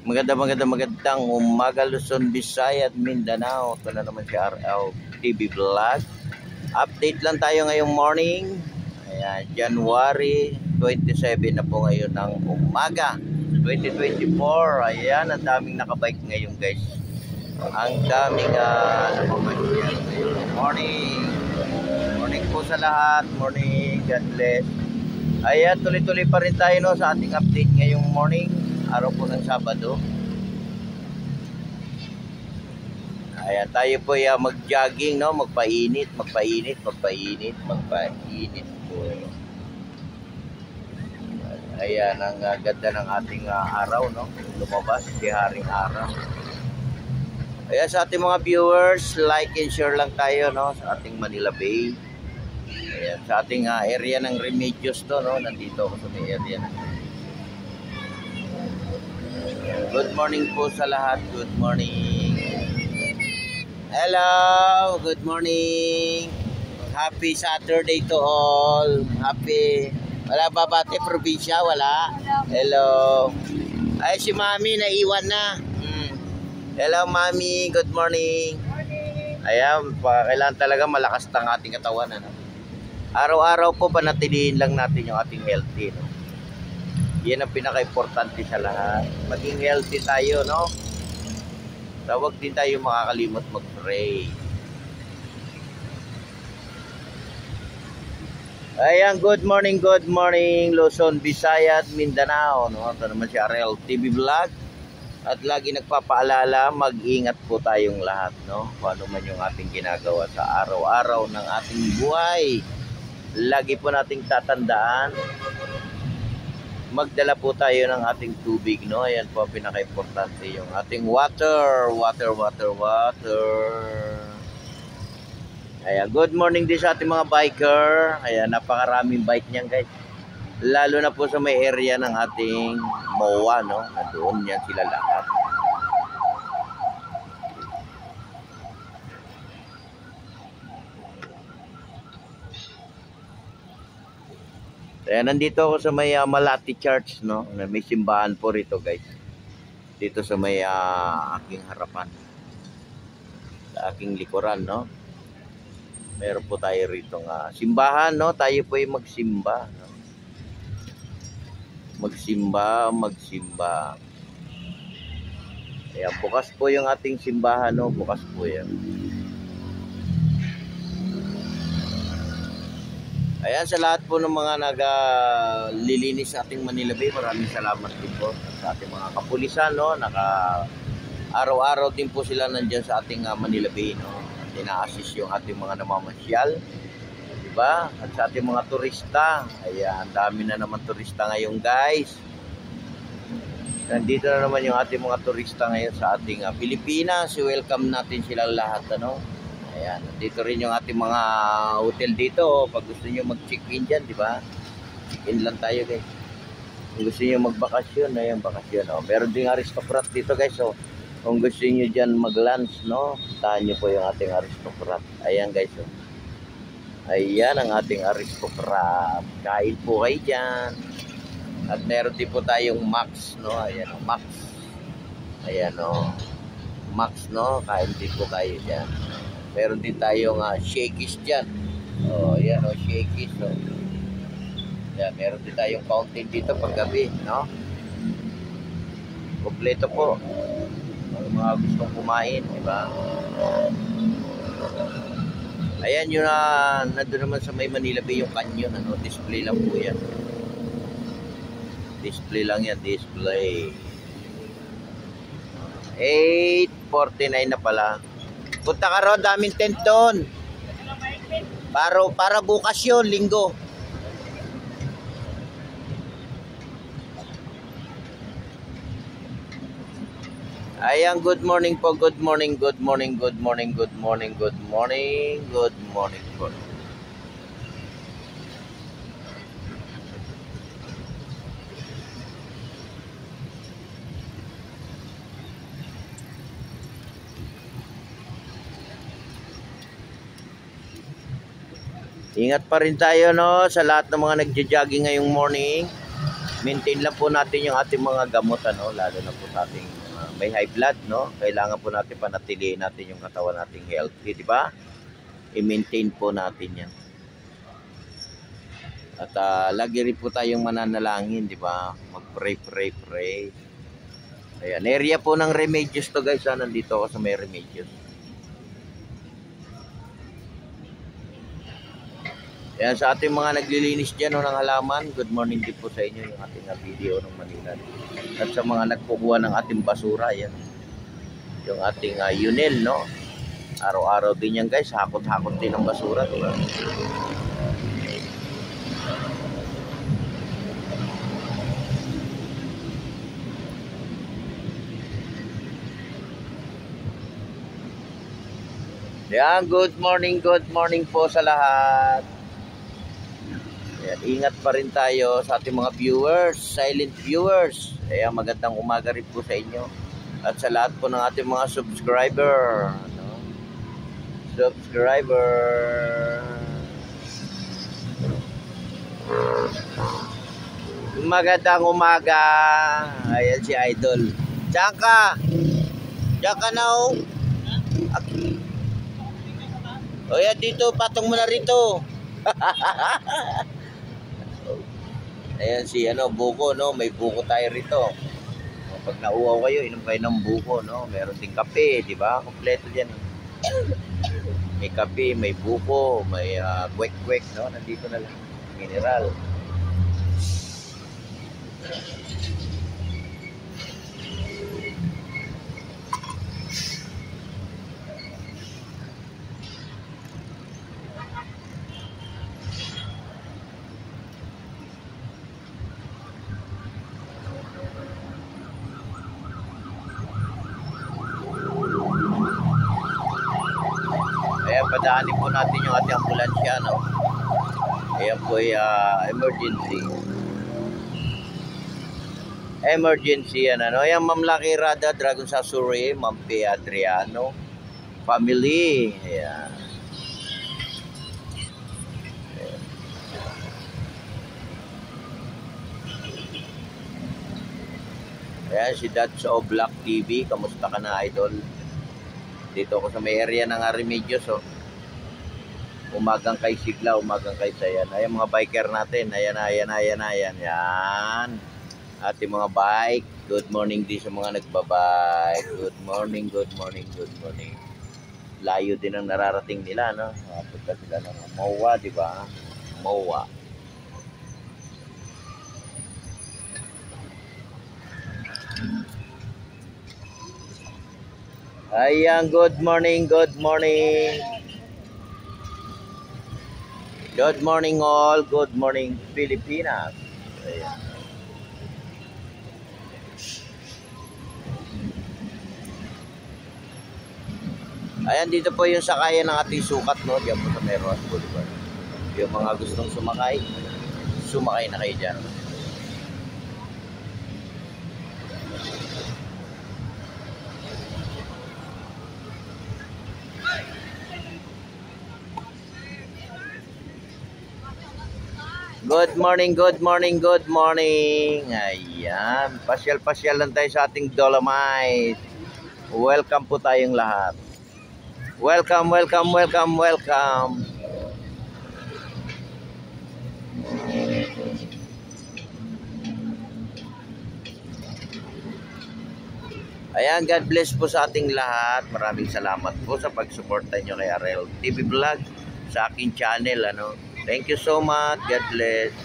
Magandang umaga Luzon, Visayas at Mindanao. Ito na naman si RL TV Vlog. Update lang tayo ngayong morning. Ayan, January 27 na po ngayon ng umaga 2024. Ayan, ang daming nakabike ngayon guys. Ang daming namamasyal ngayong morning. Morning po sa lahat. Morning, God bless. Ayan, tuloy-tuloy pa rin tayo no, sa ating update ngayong morning. Araw po ng Sabado. Ayan, tayo po mag-jogging, no? Magpainit po. Ayan, ang ganda ng ating araw, no? Lumabas, si Haring Araw. Ayan, sa ating mga viewers, like and share lang tayo, no? Sa ating Manila Bay. Ayan, sa ating area ng Remedios to, no? Nandito ako sa may area ng good morning po sa lahat. Good morning. Hello. Good morning. Happy Saturday to all. Happy. Wala ba bate probinsya? Wala. Hello. Ay si Mami naiwan na. Hello Mami. Good morning. Ayan, kailangan talaga malakas ang ating katawan. Ano? Araw-araw po panatilihin lang natin yung ating healthy. No? Yan ang pinaka-importante sa lahat. Maging healthy tayo, no? Huwag din tayo makakalimot mag-pray. Ayan, good morning, Luzon, Visayas, Mindanao. No? Ito naman si RL TV Vlog. At lagi nagpapaalala, mag-ingat po tayong lahat, no? Kung ano man yung ating ginagawa sa araw-araw ng ating buhay. Lagi po nating tatandaan, magdala po tayo ng ating tubig, no? Ayan po ang pinaka-importante, yung ating water. Ayan, good morning din sa ating mga biker. Ayan, napakaraming bike niyan guys. Lalo na po sa may area ng ating MOA, no? Doon yan sila lahat. Ayan, nandito ako sa may Malati Church, no? May simbahan po rito, guys. Dito sa may aking harapan. Sa aking likuran, no? Meron po tayo rito nga simbahan, no? Tayo po ay magsimba, no? Magsimba. Ayan, bukas po yung ating simbahan, no? Bukas po yan. Ayan, sa lahat po ng mga naglilinis sa ating Manila Bay, maraming salamat din po sa ating mga kapulisan, no? Araw-araw din po sila nandiyan sa ating Manila Bay, no? Ina-assist yung ating mga namamasyal, diba? At sa ating mga turista, ayan, dami na naman turista ngayon, guys. Nandito na naman yung ating mga turista ngayon sa ating Pilipinas. Welcome natin silang lahat, ano? Ayan, dito rin yung ating mga hotel dito. Pag gusto niyo mag-check-in dyan, di ba? Check-in lang tayo, guys. Kung gusto niyo magbakasyon, ayan, bakasyon. Oh. Meron ding aristocrat dito, guys. So, kung gusto niyo dyan mag-lunch, no? Tahan niyo po yung ating aristocrat. Ayan, guys. Oh. Ayan ang ating aristocrat. Kain po kayo dyan. At meron din po tayong Max, no? Ayan, oh, Max. Ayan, oh. Max, no? Kain din po tayo dyan. Meron din tayong shakies dyan. Oh, yan o, shakies. Oh. Yan, meron din tayong fountain dito paggabi, no? Kompleto po. Ang mga gustong kumain, di ba? Ayan yun nandun naman sa may Manila Bay yung canyon, ano? Display lang po yan. Display lang yan, display. 8:49 na pala. Punta ka ron, daming tent doon. Para bukas yun, linggo. Ayan, good morning po, good morning po. Ingat pa rin tayo, no, sa lahat ng mga nagja-jogging ngayong morning. maintain lang po natin yung ating mga gamot, ano, lalo na po sa ating may high blood, no? Kailangan po natin panatilihin natin yung katawan nating healthy, di ba? I-maintain po natin yan. At lagi rin po tayong mananalangin, di ba? Mag-pray, pray, pray. Ayan, area po ng Remedios to guys. Nandito ako sa may Remedios. Ayan, sa ating mga naglilinis dyan ng halaman, good morning din po sa inyo yung ating video ng Manila. At sa mga nagkukuha ng ating basura, ayan. Yung ating Yunel, no? Araw-araw din yan guys, hakot-hakot din ng basura, diba? Ayan, good morning po sa lahat. Ayan, ingat pa rin tayo sa ating mga viewers, silent viewers. Ayan, magandang umaga rin po sa inyo. At sa lahat po ng ating mga subscriber. No? Subscriber. Magandang umaga. Ayan si Idol. Diyan ka. Diyan ka na oh. O yan dito, patong mo na rito. Ayan si buko, no? May buko tayo rito. Pag nauuaw kayo, inom kayo ng buko, no? Meron ding kape, di ba? Kompleto diyan. May kape, may buko, may kwek-kwek, no? Nandito na lang. Mineral. Ayan, padaanin po natin yung ating ambulansya, no? Ayan po ay emergency. Emergency yan, ano? Ayan, Ma'am Lucky Rada, Dragon Sasuri, Ma'am P. Adriano, family. Ayan. Ayan, si Dats O Black TV. Kamusta ka na, Idol? Dito ako sa may area ng Remedios, oh. Umagang kay Sigla, umagang kay Sayan. Ayan mga biker natin. Ayan. Yan. Ating mga bike. Good morning din sa mga nagbabike. Good morning. Layo din ang nararating nila, no? Punta sila ng MOA, di ba? MOA. Ayan, good morning. Good morning all. Good morning Pilipinas. Ayan. Ayan, dito po yung sakayan ng ating sukat, no? Diyan po sa Meron Boulevard. Yung mga gustong sumakay na kayo dyan. Good morning. Ayan, pasyal lang tayo sa ating Dolomite. Welcome po tayong lahat. Welcome. Ayan, God bless po sa ating lahat. Maraming salamat po sa pagsuporta nyo kay Arel TV Vlog sa aking channel, ano. Thank you so much. God bless.